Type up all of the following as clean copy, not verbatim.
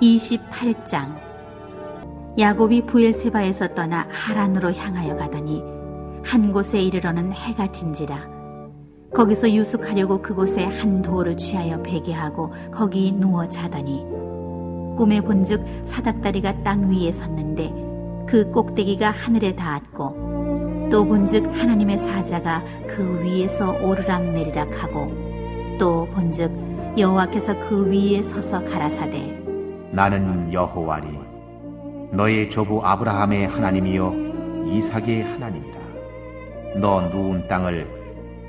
28장. 야곱이 브엘세바에서 떠나 하란으로 향하여 가더니 한 곳에 이르러는 해가 진지라. 거기서 유숙하려고 그곳에 한 돌을 취하여 베게 하고 거기 누워 자더니 꿈에 본즉 사닥다리가 땅 위에 섰는데 그 꼭대기가 하늘에 닿았고 또 본즉 하나님의 사자가 그 위에서 오르락내리락 하고 또 본즉 여호와께서 그 위에 서서 가라사대 나는 여호와니 너의 조부 아브라함의 하나님이요 이삭의 하나님이라. 너 누운 땅을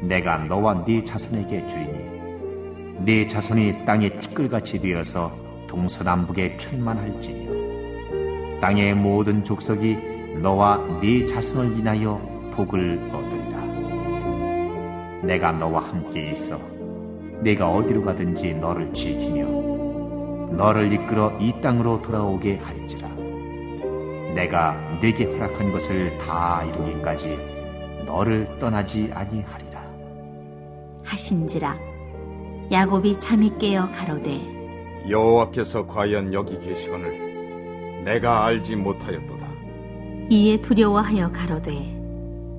내가 너와 네 자손에게 주리니 네 자손이 땅의 티끌같이 되어서 동서남북에 충만할지니요 땅의 모든 족속이 너와 네 자손을 인하여 복을 얻으리라. 내가 너와 함께 있어 네가 어디로 가든지 너를 지키며 너를 이끌어 이 땅으로 돌아오게 할지라. 내가 네게 허락한 것을 다 이루기까지 너를 떠나지 아니하리라 하신지라. 야곱이 잠이 깨어 가로되 여호와께서 과연 여기 계시거늘 내가 알지 못하였도다. 이에 두려워하여 가로되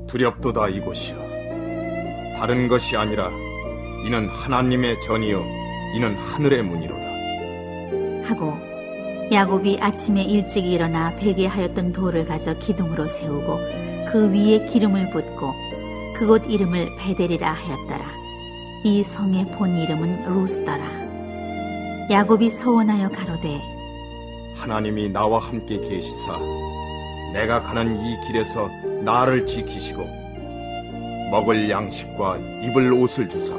두렵도다 이곳이여. 다른 것이 아니라 이는 하나님의 전이요 이는 하늘의 문이로다. 하고 야곱이 아침에 일찍 일어나 베게 하였던 돌을 가져 기둥으로 세우고 그 위에 기름을 붓고 그곳 이름을 베델이라 하였더라. 이 성의 본 이름은 루스더라. 야곱이 서원하여 가로되 하나님이 나와 함께 계시사 내가 가는 이 길에서 나를 지키시고 먹을 양식과 입을 옷을 주사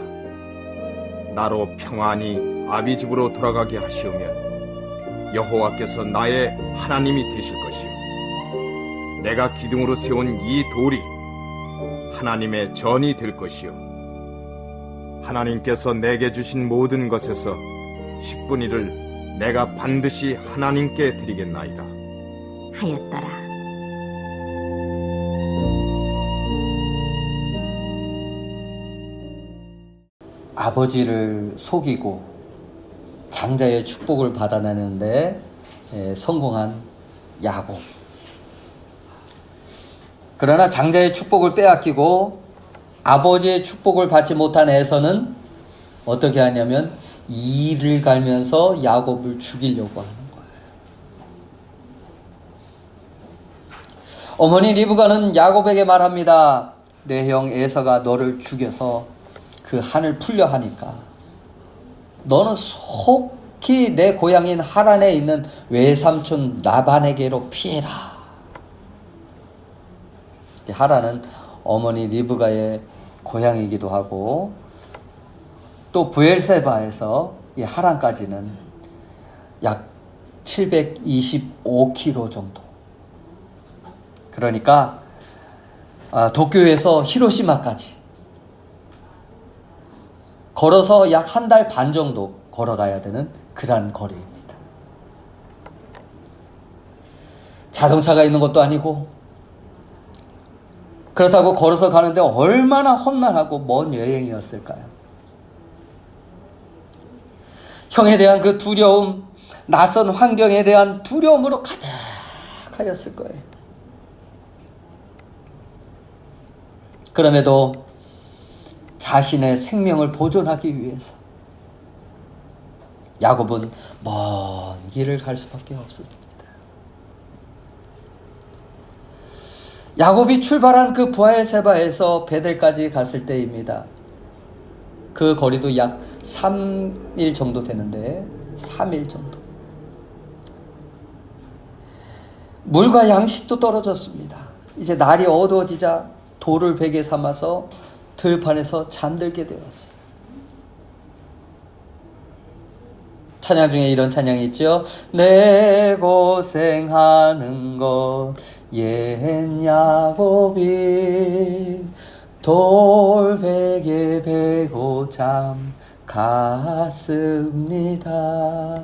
나로 평안히 아비 집으로 돌아가게 하시오면 여호와께서 나의 하나님이 되실 것이요 내가 기둥으로 세운 이 돌이 하나님의 전이 될 것이요 하나님께서 내게 주신 모든 것에서 10분의 1을 내가 반드시 하나님께 드리겠나이다 하였더라. 아버지를 속이고 장자의 축복을 받아내는데 성공한 야곱. 그러나 장자의 축복을 빼앗기고 아버지의 축복을 받지 못한 에서는 어떻게 하냐면 이를 갈면서 야곱을 죽이려고 하는 거예요. 어머니 리브가는 야곱에게 말합니다. 내 형 에서가 너를 죽여서 그 한을 풀려 하니까 너는 속히 내 고향인 하란에 있는 외삼촌 라반에게로 피해라. 하란은 어머니 리브가의 고향이기도 하고 또 브엘세바에서 이 하란까지는 약 725km 정도. 그러니까 도쿄에서 히로시마까지 걸어서 약 한 달 반 정도 걸어가야 되는 그런 거리입니다. 자동차가 있는 것도 아니고 그렇다고 걸어서 가는데 얼마나 험난하고 먼 여행이었을까요? 형에 대한 그 두려움, 낯선 환경에 대한 두려움으로 가득하였을 거예요. 그럼에도 자신의 생명을 보존하기 위해서 야곱은 먼 길을 갈 수밖에 없습니다. 야곱이 출발한 그 브엘세바에서 베델까지 갔을 때입니다. 그 거리도 약 3일 정도 되는데 3일 정도. 물과 양식도 떨어졌습니다. 이제 날이 어두워지자 돌을 베개 삼아서 들판에서 잠들게 되었어요. 찬양 중에 이런 찬양이 있죠. 내 고생하는 것 옛 야곱이 돌베개 베고 잠 갔습니다.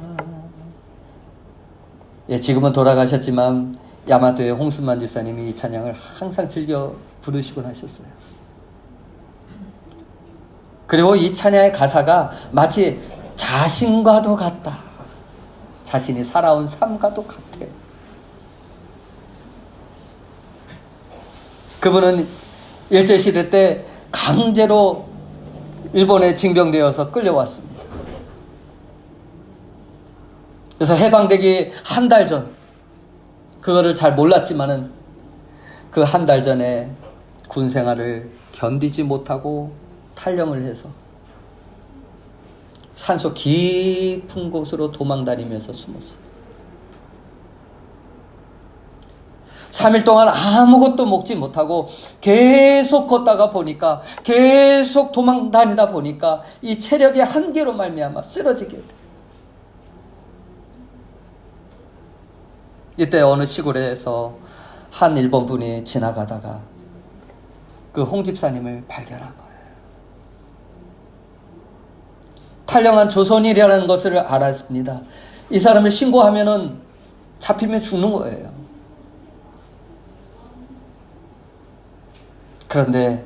예, 지금은 돌아가셨지만 야마토의 홍순만 집사님이 이 찬양을 항상 즐겨 부르시곤 하셨어요. 그리고 이 찬양의 가사가 마치 자신과도 같다. 자신이 살아온 삶과도 같아요. 그분은 일제시대 때 강제로 일본에 징병되어서 끌려왔습니다. 그래서 해방되기 한 달 전, 그거를 잘 몰랐지만은 그 한 달 전에 군 생활을 견디지 못하고 탈영을 해서 산속 깊은 곳으로 도망다니면서 숨었어요. 3일 동안 아무것도 먹지 못하고 계속 걷다가 보니까, 계속 도망다니다 보니까 이 체력의 한계로 말미암아 쓰러지게 돼. 이때 어느 시골에서 한 일본 분이 지나가다가 그 홍 집사님을 발견한 거예요. 탈영한 조선인이라는 것을 알았습니다. 이 사람을 신고하면은 잡히면 죽는 거예요. 그런데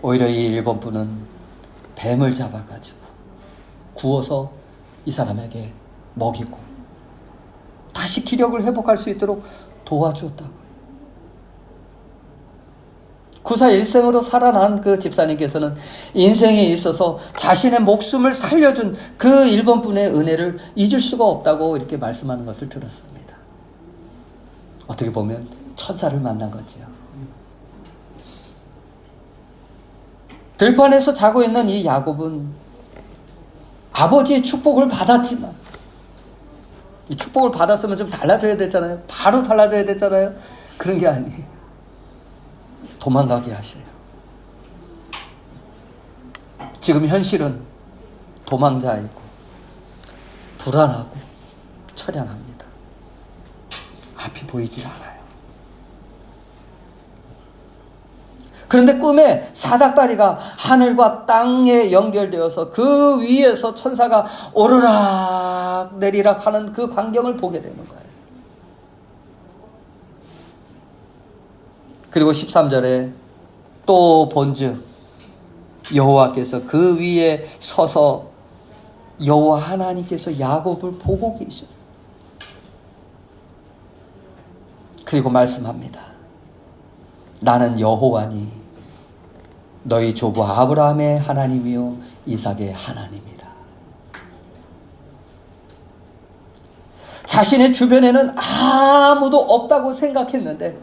오히려 이 일본 분은 뱀을 잡아가지고 구워서 이 사람에게 먹이고 다시 기력을 회복할 수 있도록 도와주었다고. 구사 일생으로 살아난 그 집사님께서는 인생에 있어서 자신의 목숨을 살려준 그 일본 분의 은혜를 잊을 수가 없다고 이렇게 말씀하는 것을 들었습니다. 어떻게 보면 천사를 만난 거지요. 들판에서 자고 있는 이 야곱은 아버지의 축복을 받았지만, 이 축복을 받았으면 좀 달라져야 되잖아요. 바로 달라져야 되잖아요. 그런 게 아니에요. 도망가게 하셔요. 지금 현실은 도망자이고 불안하고 처량합니다. 앞이 보이질 않아요. 그런데 꿈에 사닥다리가 하늘과 땅에 연결되어서 그 위에서 천사가 오르락 내리락 하는 그 광경을 보게 되는 거예요. 그리고 13절에 또 본즉 여호와께서 그 위에 서서 여호와 하나님께서 야곱을 보고 계셨어요. 그리고 말씀합니다. 나는 여호와니 너희 조부 아브라함의 하나님이요 이삭의 하나님이라. 자신의 주변에는 아무도 없다고 생각했는데,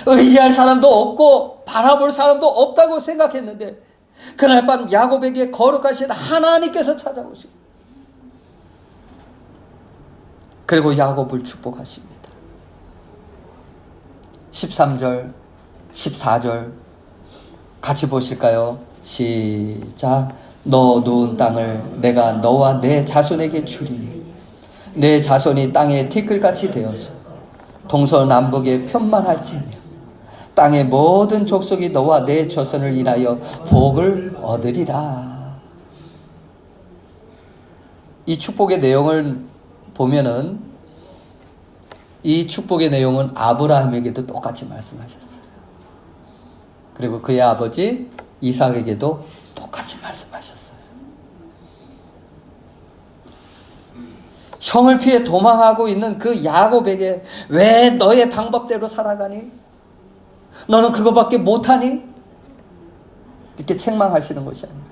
의지할 사람도 없고 바라볼 사람도 없다고 생각했는데, 그날 밤 야곱에게 거룩하신 하나님께서 찾아오시고 그리고 야곱을 축복하십니다. 13절 14절 같이 보실까요? 시작. 너 누운 땅을 내가 너와 내 자손에게 주리니 내 자손이 땅의 티끌같이 되어서 동서남북에 편만할지며 땅의 모든 족속이 너와 내 자손을 인하여 복을 얻으리라. 이 축복의 내용을 보면은 이 축복의 내용은 아브라함에게도 똑같이 말씀하셨어요. 그리고 그의 아버지 이삭에게도 똑같이 말씀하셨어요. 형을 피해 도망하고 있는 그 야곱에게 왜 너의 방법대로 살아가니? 너는 그거밖에 못하니? 이렇게 책망하시는 것이 아니라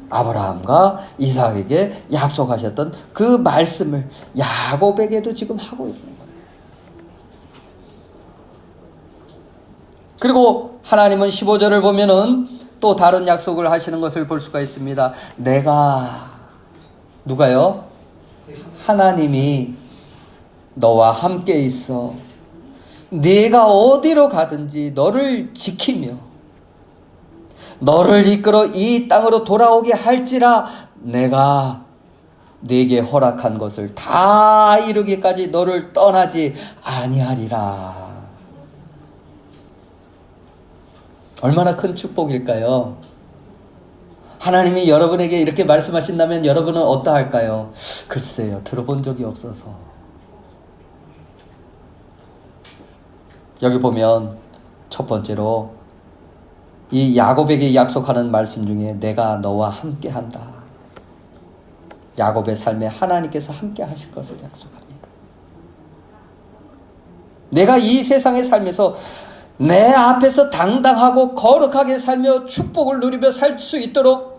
아브라함과 이삭에게 약속하셨던 그 말씀을 야곱에게도 지금 하고 있는 거예요. 그리고 하나님은 15절을 보면은 또 다른 약속을 하시는 것을 볼 수가 있습니다. 누가요? 하나님이 너와 함께 있어 네가 어디로 가든지 너를 지키며 너를 이끌어 이 땅으로 돌아오게 할지라 내가 네게 허락한 것을 다 이루기까지 너를 떠나지 아니하리라. 얼마나 큰 축복일까요? 하나님이 여러분에게 이렇게 말씀하신다면 여러분은 어떠할까요? 글쎄요, 들어본 적이 없어서. 여기 보면 첫 번째로 이 야곱에게 약속하는 말씀 중에 내가 너와 함께 한다. 야곱의 삶에 하나님께서 함께 하실 것을 약속합니다. 내가 이 세상에 살면서 내 앞에서 당당하고 거룩하게 살며 축복을 누리며 살 수 있도록,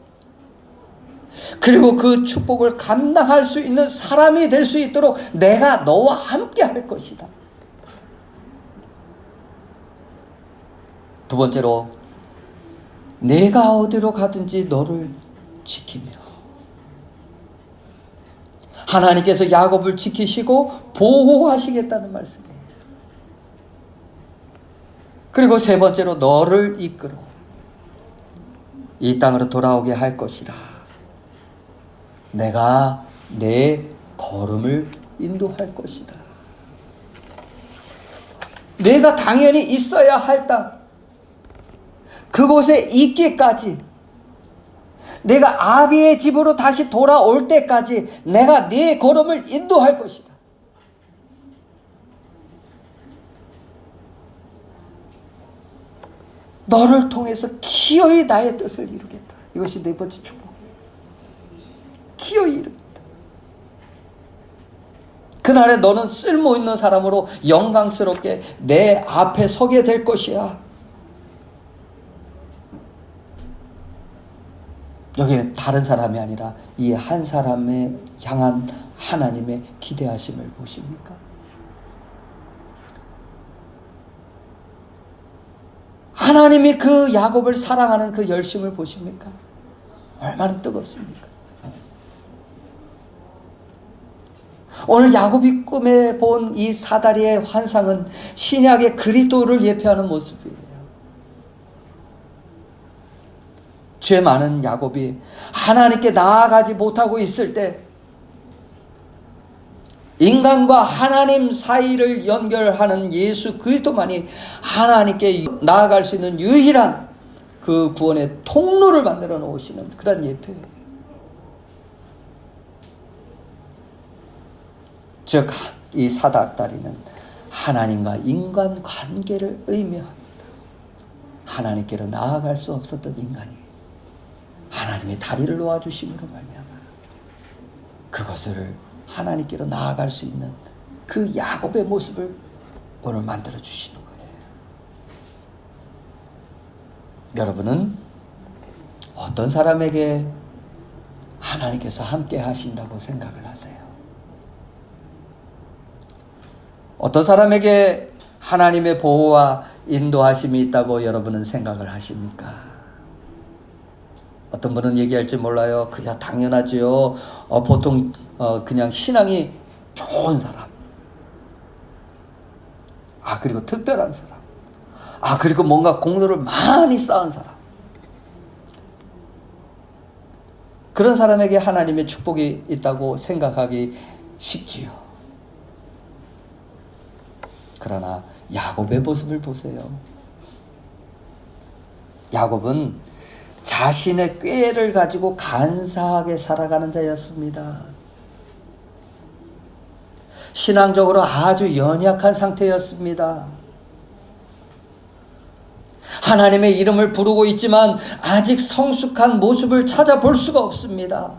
그리고 그 축복을 감당할 수 있는 사람이 될 수 있도록 내가 너와 함께 할 것이다. 두 번째로, 내가 어디로 가든지 너를 지키며. 하나님께서 야곱을 지키시고 보호하시겠다는 말씀이에요. 그리고 세 번째로, 너를 이끌어 이 땅으로 돌아오게 할 것이라. 내가 내 걸음을 인도할 것이다. 내가 당연히 있어야 할 땅, 그곳에 있기까지, 내가 아비의 집으로 다시 돌아올 때까지 내가 네 걸음을 인도할 것이다. 너를 통해서 기어이 나의 뜻을 이루겠다. 이것이 네 번째 축복이에요. 기어이 이루겠다. 그날에 너는 쓸모있는 사람으로 영광스럽게 내 앞에 서게 될 것이야. 여기는 다른 사람이 아니라 이 한 사람에 향한 하나님의 기대하심을 보십니까? 하나님이 그 야곱을 사랑하는 그 열심을 보십니까? 얼마나 뜨겁습니까? 오늘 야곱이 꿈에 본 이 사다리의 환상은 신약의 그리스도를 예표하는 모습이에요. 죄 많은 야곱이 하나님께 나아가지 못하고 있을 때, 인간과 하나님 사이를 연결하는 예수 그리스도만이 하나님께 나아갈 수 있는 유일한 그 구원의 통로를 만들어 놓으시는 그런 예표예요. 즉, 이 사닥다리는 하나님과 인간 관계를 의미합니다. 하나님께로 나아갈 수 없었던 인간이 하나님의 다리를 놓아주심으로 말미암아 그것을 하나님께로 나아갈 수 있는 그 야곱의 모습을 오늘 만들어 주시는 거예요. 여러분은 어떤 사람에게 하나님께서 함께 하신다고 생각을 하세요? 어떤 사람에게 하나님의 보호와 인도하심이 있다고 여러분은 생각을 하십니까? 어떤 분은 얘기할지 몰라요. 그야 당연하지요. 보통 그냥 신앙이 좋은 사람, 그리고 특별한 사람, 그리고 뭔가 공로를 많이 쌓은 사람, 그런 사람에게 하나님의 축복이 있다고 생각하기 쉽지요. 그러나 야곱의 모습을 보세요. 야곱은 자신의 꾀를 가지고 간사하게 살아가는 자였습니다. 신앙적으로 아주 연약한 상태였습니다. 하나님의 이름을 부르고 있지만 아직 성숙한 모습을 찾아볼 수가 없습니다.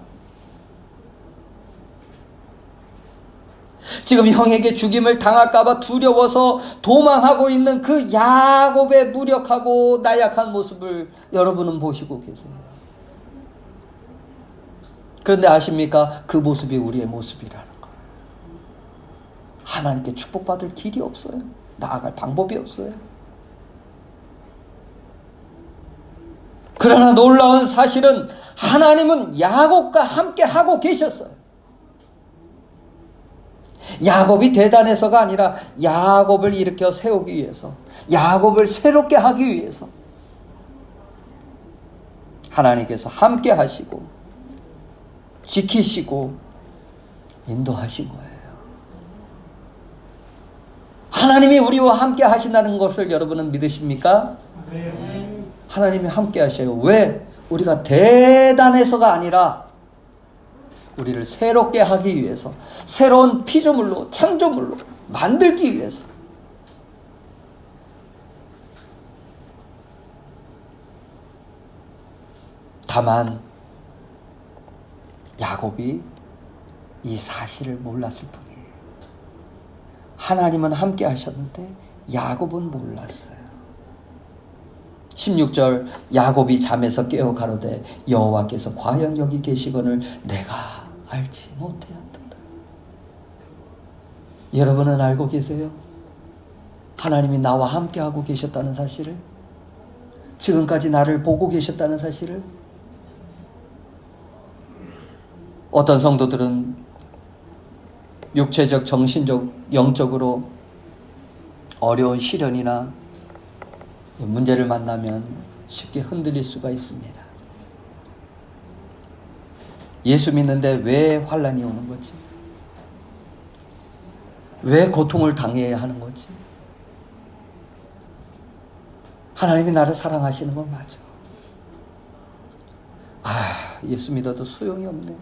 지금 형에게 죽임을 당할까봐 두려워서 도망하고 있는 그 야곱의 무력하고 나약한 모습을 여러분은 보시고 계세요. 그런데 아십니까? 그 모습이 우리의 모습이라는 걸. 하나님께 축복받을 길이 없어요. 나아갈 방법이 없어요. 그러나 놀라운 사실은 하나님은 야곱과 함께 하고 계셨어요. 야곱이 대단해서가 아니라 야곱을 일으켜 세우기 위해서, 야곱을 새롭게 하기 위해서 하나님께서 함께 하시고 지키시고 인도하신 거예요. 하나님이 우리와 함께 하신다는 것을 여러분은 믿으십니까? 하나님이 함께 하셔요. 왜? 우리가 대단해서가 아니라 우리를 새롭게 하기 위해서, 새로운 피조물로, 창조물로 만들기 위해서. 다만 야곱이 이 사실을 몰랐을 뿐이에요. 하나님은 함께 하셨는데 야곱은 몰랐어요. 16절 야곱이 잠에서 깨어 가로되 여호와께서 과연 여기 계시거늘 내가 알지 못하였도다. 여러분은 알고 계세요? 하나님이 나와 함께하고 계셨다는 사실을? 지금까지 나를 보고 계셨다는 사실을? 어떤 성도들은 육체적, 정신적, 영적으로 어려운 시련이나 문제를 만나면 쉽게 흔들릴 수가 있습니다. 예수 믿는데 왜 환난이 오는 거지? 왜 고통을 당해야 하는 거지? 하나님이 나를 사랑하시는 건 맞아. 예수 믿어도 소용이 없네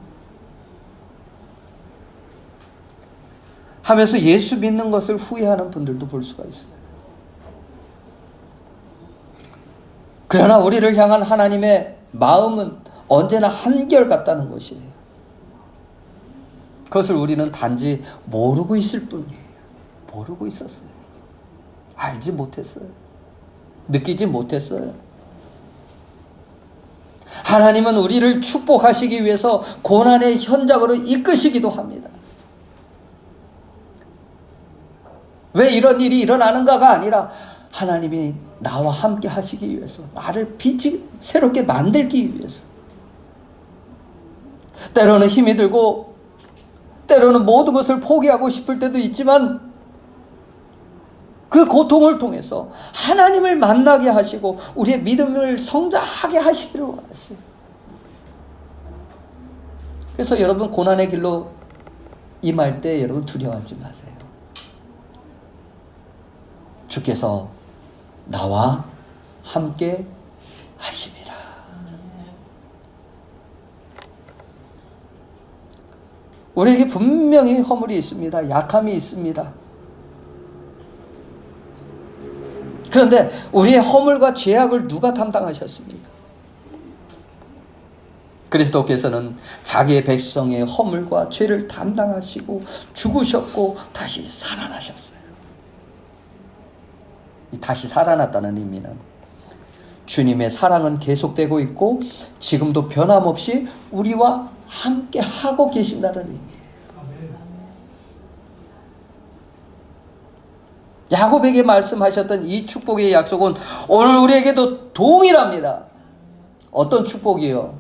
하면서 예수 믿는 것을 후회하는 분들도 볼 수가 있어요. 그러나 우리를 향한 하나님의 마음은 언제나 한결같다는 것이에요. 그것을 우리는 단지 모르고 있을 뿐이에요. 모르고 있었어요. 알지 못했어요. 느끼지 못했어요. 하나님은 우리를 축복하시기 위해서 고난의 현장으로 이끄시기도 합니다. 왜 이런 일이 일어나는가가 아니라 하나님이 나와 함께 하시기 위해서, 나를 빛이 새롭게 만들기 위해서. 때로는 힘이 들고 때로는 모든 것을 포기하고 싶을 때도 있지만 그 고통을 통해서 하나님을 만나게 하시고 우리의 믿음을 성장하게 하시기를 원하세요. 그래서 여러분 고난의 길로 임할 때 여러분 두려워하지 마세요. 주께서 나와 함께 하심이라. 우리에게 분명히 허물이 있습니다. 약함이 있습니다. 그런데 우리의 허물과 죄악을 누가 담당하셨습니까? 그리스도께서는 자기의 백성의 허물과 죄를 담당하시고 죽으셨고 다시 살아나셨어요. 이 다시 살아났다는 의미는 주님의 사랑은 계속되고 있고 지금도 변함없이 우리와 함께 하고 계신다는 의미예요. 야곱에게 말씀하셨던 이 축복의 약속은 오늘 우리에게도 동일합니다. 어떤 축복이요?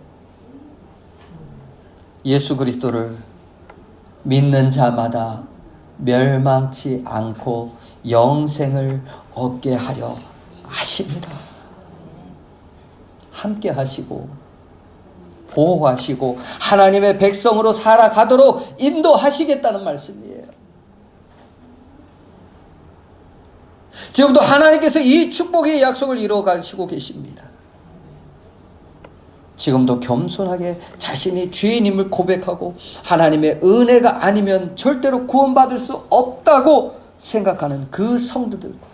예수 그리스도를 믿는 자마다 멸망치 않고 영생을 얻게 하려 하십니다. 함께 하시고 보호하시고 하나님의 백성으로 살아가도록 인도하시겠다는 말씀이에요. 지금도 하나님께서 이 축복의 약속을 이루어 가시고 계십니다. 지금도 겸손하게 자신이 죄인임을 고백하고 하나님의 은혜가 아니면 절대로 구원받을 수 없다고 생각하는 그 성도들과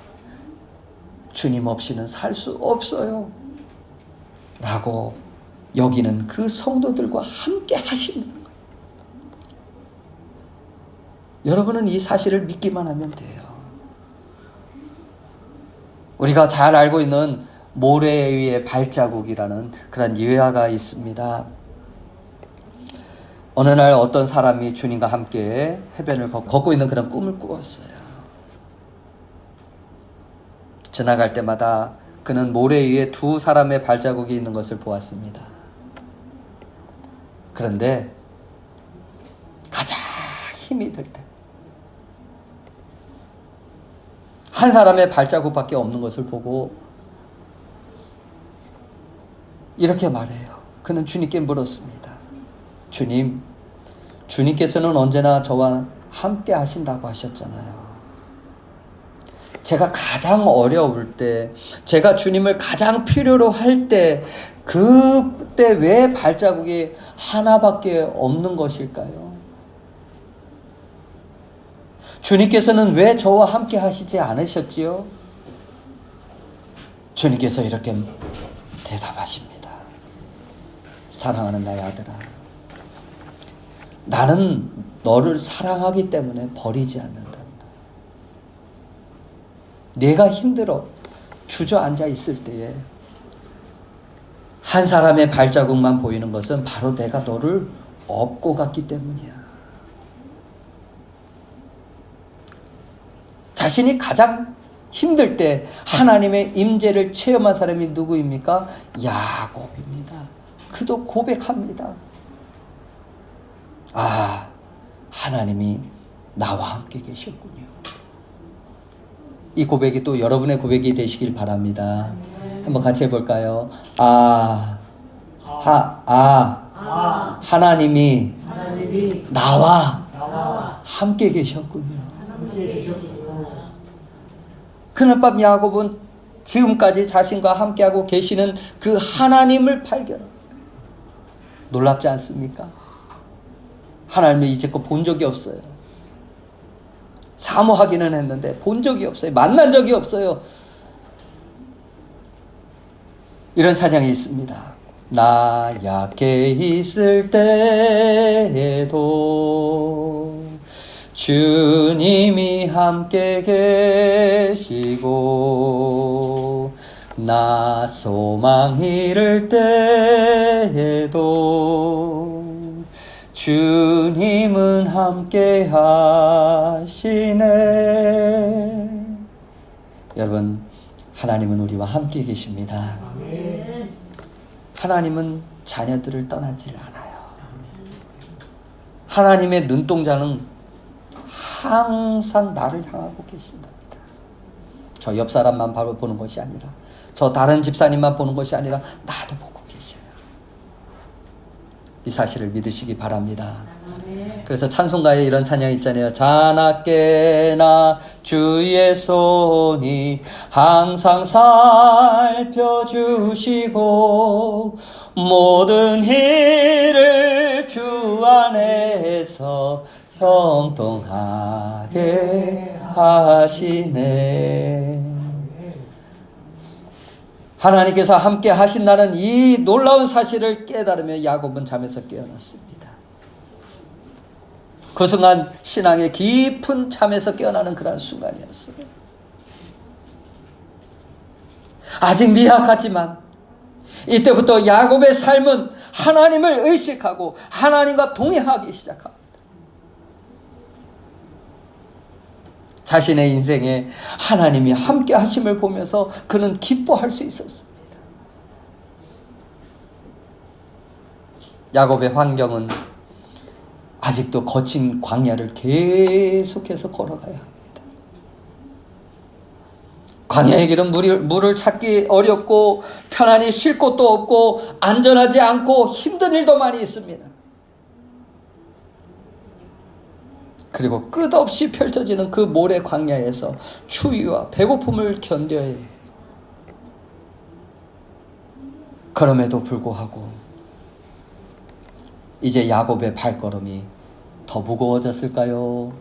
주님 없이는 살 수 없어요 라고 여기는 그 성도들과 함께 하신다는 거예요. 여러분은 이 사실을 믿기만 하면 돼요. 우리가 잘 알고 있는 모래 위의 발자국이라는 그런 예화가 있습니다. 어느 날 어떤 사람이 주님과 함께 해변을 걷고 있는 그런 꿈을 꾸었어요. 지나갈 때마다 그는 모래 위에 두 사람의 발자국이 있는 것을 보았습니다. 그런데 가장 힘이 들 때 한 사람의 발자국밖에 없는 것을 보고 이렇게 말해요. 그는 주님께 물었습니다. 주님, 주님께서는 언제나 저와 함께 하신다고 하셨잖아요. 제가 가장 어려울 때, 제가 주님을 가장 필요로 할 때, 그때 왜 발자국이 하나밖에 없는 것일까요? 주님께서는 왜 저와 함께 하시지 않으셨지요? 주님께서 이렇게 대답하십니다. 사랑하는 나의 아들아, 나는 너를 사랑하기 때문에 버리지 않는다. 내가 힘들어 주저앉아 있을 때에 한 사람의 발자국만 보이는 것은 바로 내가 너를 업고 갔기 때문이야. 자신이 가장 힘들 때 하나님의 임재를 체험한 사람이 누구입니까? 야곱입니다. 그도 고백합니다. 아, 하나님이 나와 함께 계셨군요. 이 고백이 또 여러분의 고백이 되시길 바랍니다. 한번 같이 해볼까요? 하나님이 나와 함께 계셨군요. 그날 밤 야곱은 지금까지 자신과 함께하고 계시는 그 하나님을 발견합니다. 놀랍지 않습니까? 하나님을 이제껏 본 적이 없어요. 사모하기는 했는데 본 적이 없어요. 만난 적이 없어요. 이런 찬양이 있습니다. 나 약해 있을 때에도 주님이 함께 계시고 나 소망 잃을 때에도 주님은 함께 하시네. 여러분, 하나님은 우리와 함께 계십니다. 하나님은 자녀들을 떠나질 않아요. 하나님의 눈동자는 항상 나를 향하고 계신답니다. 저 옆 사람만 바로 보는 것이 아니라, 저 다른 집사님만 보는 것이 아니라 나도 보고 계셔요. 이 사실을 믿으시기 바랍니다. 그래서 찬송가에 이런 찬양이 있잖아요. 자나깨나 주의 손이 항상 살펴주시고 모든 일을 주 안에서 형통하게 하시네. 하나님께서 함께 하신다는 이 놀라운 사실을 깨달으며 야곱은 잠에서 깨어났습니다. 그 순간 신앙의 깊은 잠에서 깨어나는 그런 순간이었어요. 아직 미약하지만 이때부터 야곱의 삶은 하나님을 의식하고 하나님과 동행하기 시작합니다. 자신의 인생에 하나님이 함께 하심을 보면서 그는 기뻐할 수 있었습니다. 야곱의 환경은 아직도 거친 광야를 계속해서 걸어가야 합니다. 광야의 길은 물을 찾기 어렵고 편안히 쉴 곳도 없고 안전하지 않고 힘든 일도 많이 있습니다. 그리고 끝없이 펼쳐지는 그 모래 광야에서 추위와 배고픔을 견뎌야 해요. 그럼에도 불구하고 이제 야곱의 발걸음이 더 무거워졌을까요?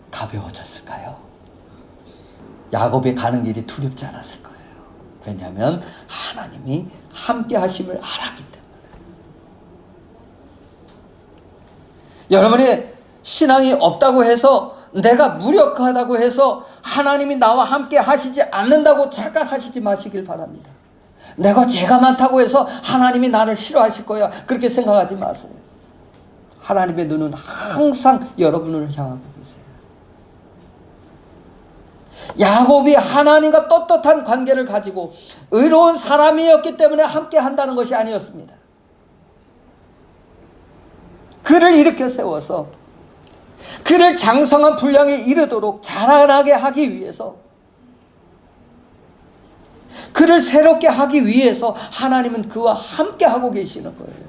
가벼워졌을까요? 야곱이 가는 길이 두렵지 않았을 거예요. 왜냐하면 하나님이 함께 하심을 알았기 때문에. 여러분이 신앙이 없다고 해서, 내가 무력하다고 해서 하나님이 나와 함께 하시지 않는다고 착각하시지 마시길 바랍니다. 내가 죄가 많다고 해서 하나님이 나를 싫어하실 거야, 그렇게 생각하지 마세요. 하나님의 눈은 항상 여러분을 향하고 계세요. 야곱이 하나님과 떳떳한 관계를 가지고 의로운 사람이었기 때문에 함께 한다는 것이 아니었습니다. 그를 일으켜 세워서 그를 장성한 분량에 이르도록 자라나게 하기 위해서, 그를 새롭게 하기 위해서 하나님은 그와 함께 하고 계시는 거예요.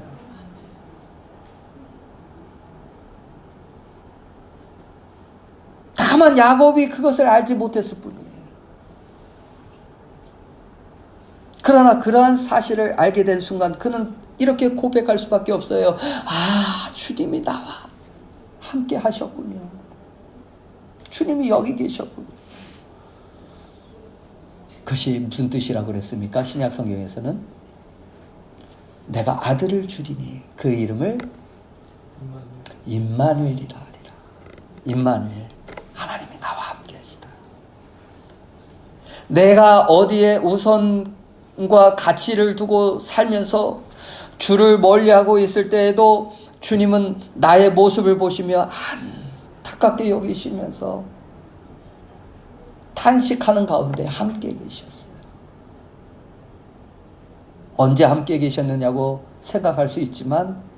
다만 야곱이 그것을 알지 못했을 뿐이에요. 그러나 그러한 사실을 알게 된 순간 그는 이렇게 고백할 수밖에 없어요. 아, 주님이 나와 함께 하셨군요. 주님이 여기 계셨군요. 그것이 무슨 뜻이라고 그랬습니까? 신약 성경에서는 내가 아들을 주리니 그 이름을 임마누엘이라 하리라. 임마누엘, 하나님이 나와 함께 하시다. 내가 어디에 우선과 가치를 두고 살면서 주를 멀리하고 있을 때에도 주님은 나의 모습을 보시며 안타깝게 여기시면서 탄식하는 가운데 함께 계셨어요. 언제 함께 계셨느냐고 생각할 수 있지만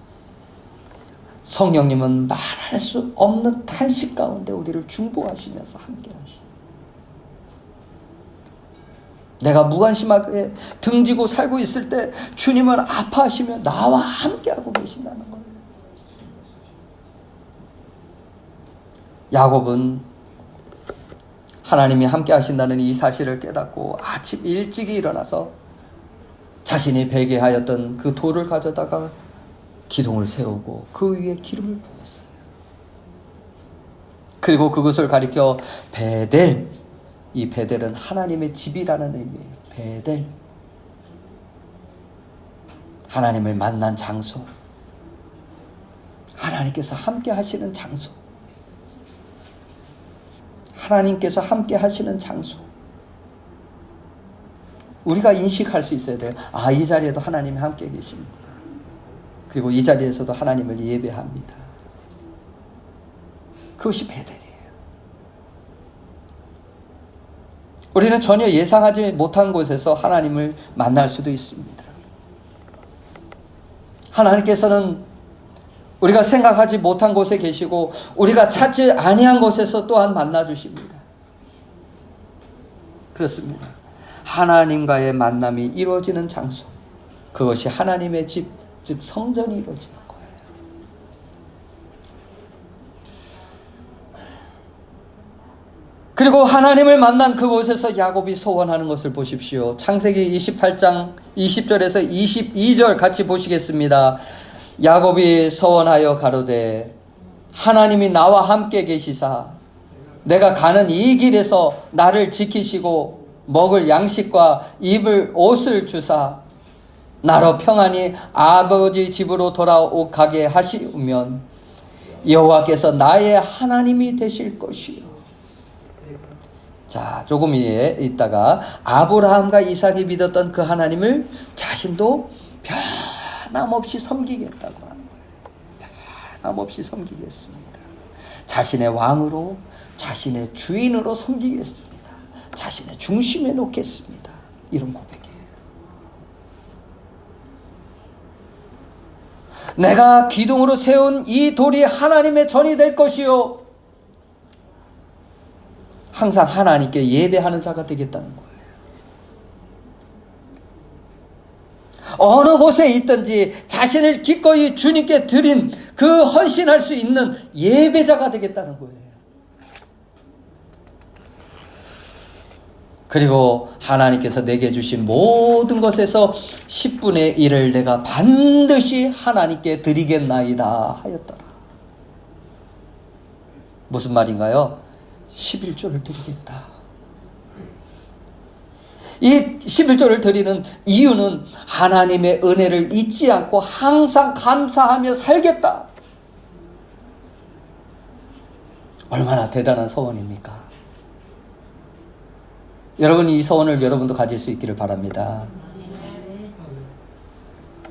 성령님은 말할 수 없는 탄식 가운데 우리를 중보하시면서 함께 하시. 내가 무관심하게 등지고 살고 있을 때 주님은 아파하시며 나와 함께하고 계신다는 거예요. 야곱은 하나님이 함께 하신다는 이 사실을 깨닫고 아침 일찍이 일어나서 자신이 베개하였던 그 돌을 가져다가 기둥을 세우고 그 위에 기름을 부었어요. 그리고 그것을 가리켜 베델, 이 베델은 하나님의 집이라는 의미예요. 베델, 하나님을 만난 장소, 하나님께서 함께 하시는 장소, 하나님께서 함께 하시는 장소. 우리가 인식할 수 있어야 돼요. 아, 이 자리에도 하나님이 함께 계십니다. 그리고 이 자리에서도 하나님을 예배합니다. 그것이 베델이에요. 우리는 전혀 예상하지 못한 곳에서 하나님을 만날 수도 있습니다. 하나님께서는 우리가 생각하지 못한 곳에 계시고 우리가 찾지 아니한 곳에서 또한 만나 주십니다. 그렇습니다. 하나님과의 만남이 이루어지는 장소, 그것이 하나님의 집, 즉 성전이 이루어지는 거예요. 그리고 하나님을 만난 그곳에서 야곱이 소원하는 것을 보십시오. 창세기 28장 20절에서 22절 같이 보시겠습니다. 야곱이 소원하여 가로되 하나님이 나와 함께 계시사 내가 가는 이 길에서 나를 지키시고 먹을 양식과 입을 옷을 주사 나로 평안히 아버지 집으로 돌아가게 하시면 여호와께서 나의 하나님이 되실 것이요. 자, 조금 있다가 아브라함과 이삭이 믿었던 그 하나님을 자신도 변함없이 섬기겠다고 하는 거예요. 변함없이 섬기겠습니다. 자신의 왕으로, 자신의 주인으로 섬기겠습니다. 자신의 중심에 놓겠습니다. 이런 고백이에요. 내가 기둥으로 세운 이 돌이 하나님의 전이 될 것이요. 항상 하나님께 예배하는 자가 되겠다는 거예요. 어느 곳에 있든지 자신을 기꺼이 주님께 드린 그 헌신할 수 있는 예배자가 되겠다는 거예요. 그리고 하나님께서 내게 주신 모든 것에서 10분의 1을 내가 반드시 하나님께 드리겠나이다 하였더라. 무슨 말인가요? 11조를 드리겠다. 이 11조를 드리는 이유는 하나님의 은혜를 잊지 않고 항상 감사하며 살겠다. 얼마나 대단한 소원입니까? 여러분, 이 소원을 여러분도 가질 수 있기를 바랍니다.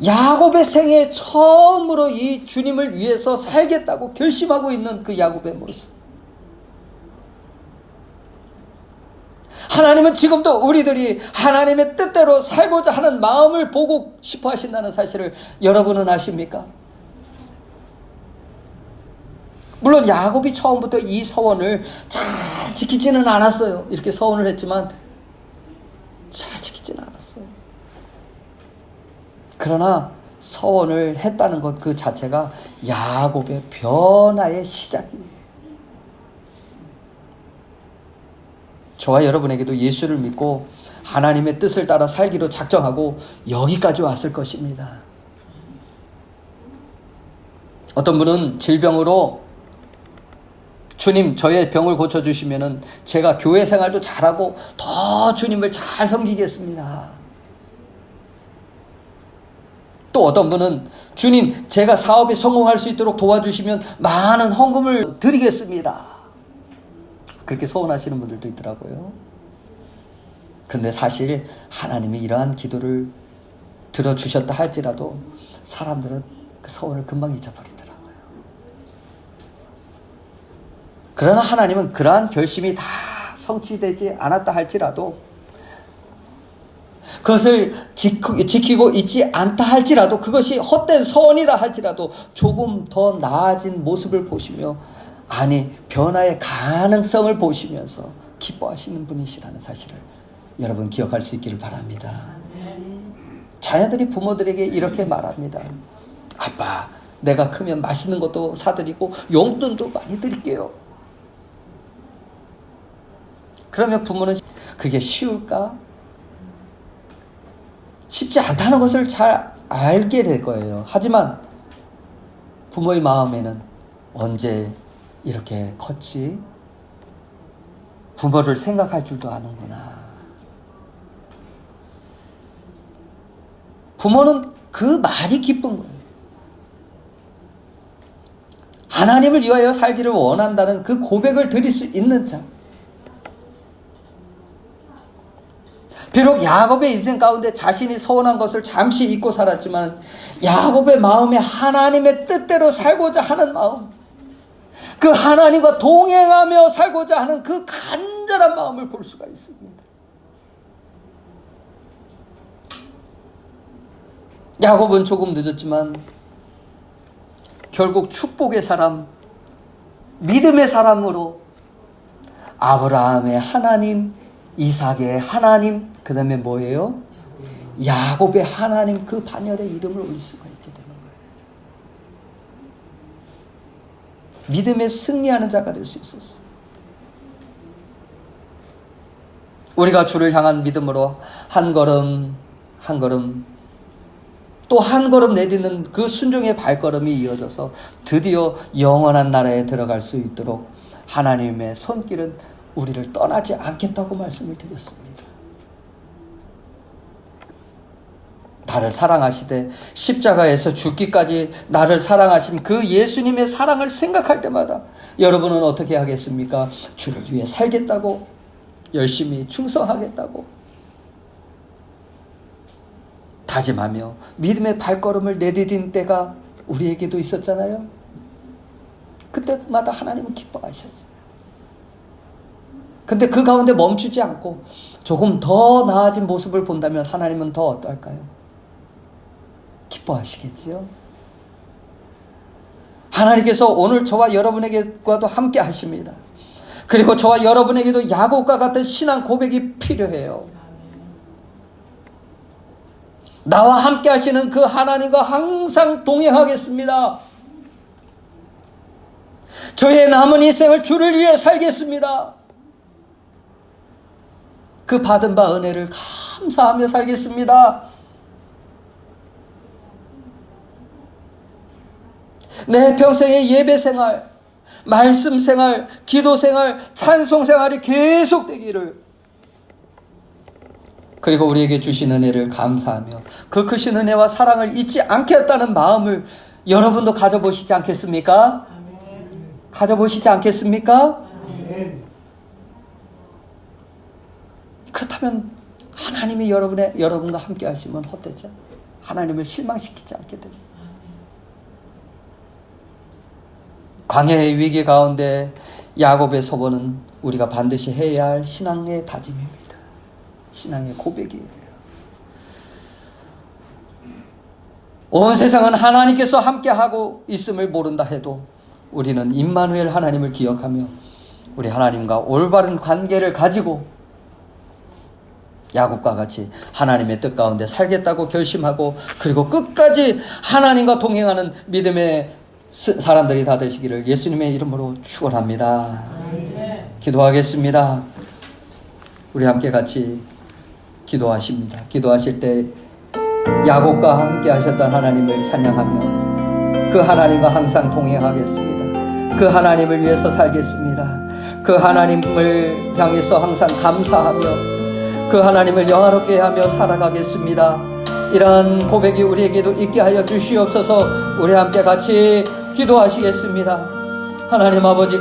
야곱의 생애 처음으로 이 주님을 위해서 살겠다고 결심하고 있는 그 야곱의 모습. 하나님은 지금도 우리들이 하나님의 뜻대로 살고자 하는 마음을 보고 싶어 하신다는 사실을 여러분은 아십니까? 물론 야곱이 처음부터 이 서원을 잘 지키지는 않았어요. 이렇게 서원을 했지만 잘 지키지는 않았어요. 그러나 서원을 했다는 것 그 자체가 야곱의 변화의 시작이에요. 저와 여러분에게도 예수를 믿고 하나님의 뜻을 따라 살기로 작정하고 여기까지 왔을 것입니다. 어떤 분은 질병으로 주님, 저의 병을 고쳐주시면은 제가 교회 생활도 잘하고 더 주님을 잘 섬기겠습니다. 또 어떤 분은 주님, 제가 사업에 성공할 수 있도록 도와주시면 많은 헌금을 드리겠습니다. 그렇게 소원하시는 분들도 있더라고요. 그런데 사실 하나님이 이러한 기도를 들어주셨다 할지라도 사람들은 그 소원을 금방 잊어버리더라고요. 그러나 하나님은 그러한 결심이 다 성취되지 않았다 할지라도, 그것을 지키고 있지 않다 할지라도, 그것이 헛된 소원이다 할지라도 조금 더 나아진 모습을 보시며, 아니 변화의 가능성을 보시면서 기뻐하시는 분이시라는 사실을 여러분 기억할 수 있기를 바랍니다. 자녀들이 부모들에게 이렇게 말합니다. 아빠, 내가 크면 맛있는 것도 사드리고 용돈도 많이 드릴게요. 그러면 부모는 그게 쉬울까? 쉽지 않다는 것을 잘 알게 될 거예요. 하지만 부모의 마음에는 언제 이렇게 컸지? 부모를 생각할 줄도 아는구나. 부모는 그 말이 기쁜 거예요. 하나님을 위하여 살기를 원한다는 그 고백을 드릴 수 있는 자. 비록 야곱의 인생 가운데 자신이 소원한 것을 잠시 잊고 살았지만 야곱의 마음에 하나님의 뜻대로 살고자 하는 마음, 그 하나님과 동행하며 살고자 하는 그 간절한 마음을 볼 수가 있습니다. 야곱은 조금 늦었지만 결국 축복의 사람, 믿음의 사람으로 아브라함의 하나님, 이삭의 하나님, 그 다음에 뭐예요? 야곱의 하나님, 그 반열의 이름을 올릴 수가 있게 되는 거예요. 믿음에 승리하는 자가 될 수 있었어요. 우리가 주를 향한 믿음으로 한 걸음 한 걸음 또 한 걸음 내딛는 그 순종의 발걸음이 이어져서 드디어 영원한 나라에 들어갈 수 있도록 하나님의 손길은 우리를 떠나지 않겠다고 말씀을 드렸습니다. 나를 사랑하시되 십자가에서 죽기까지 나를 사랑하신 그 예수님의 사랑을 생각할 때마다 여러분은 어떻게 하겠습니까? 주를 위해 살겠다고, 열심히 충성하겠다고 다짐하며 믿음의 발걸음을 내디딘 때가 우리에게도 있었잖아요. 그때마다 하나님은 기뻐하셨어요. 근데 그 가운데 멈추지 않고 조금 더 나아진 모습을 본다면 하나님은 더 어떨까요? 기뻐하시겠지요? 하나님께서 오늘 저와 여러분에게과도 함께 하십니다. 그리고 저와 여러분에게도 야곱과 같은 신앙 고백이 필요해요. 나와 함께 하시는 그 하나님과 항상 동행하겠습니다. 저의 남은 인생을 주를 위해 살겠습니다. 그 받은 바 은혜를 감사하며 살겠습니다. 내 평생의 예배 생활, 말씀 생활, 기도 생활, 찬송 생활이 계속되기를, 그리고 우리에게 주신 은혜를 감사하며 그 크신 은혜와 사랑을 잊지 않겠다는 마음을 여러분도 가져보시지 않겠습니까? 가져보시지 않겠습니까? 그렇다면 하나님이 여러분과 함께 하시면 헛되죠. 하나님을 실망시키지 않게 됩니다. 광야의 위기 가운데 야곱의 소원은 우리가 반드시 해야 할 신앙의 다짐입니다. 신앙의 고백이에요. 온 세상은 하나님께서 함께하고 있음을 모른다 해도 우리는 임마누엘 하나님을 기억하며 우리 하나님과 올바른 관계를 가지고 야곱과 같이 하나님의 뜻 가운데 살겠다고 결심하고, 그리고 끝까지 하나님과 동행하는 믿음의 사람들이 다 되시기를 예수님의 이름으로 축원합니다. 기도하겠습니다. 우리 함께 같이 기도하십니다. 기도하실 때 야곱과 함께 하셨던 하나님을 찬양하며 그 하나님과 항상 동행하겠습니다. 그 하나님을 위해서 살겠습니다. 그 하나님을 향해서 항상 감사하며 그 하나님을 영화롭게 하며 살아가겠습니다. 이러한 고백이 우리에게도 있게 하여 주시옵소서. 우리 함께 같이 기도하시겠습니다. 하나님 아버지가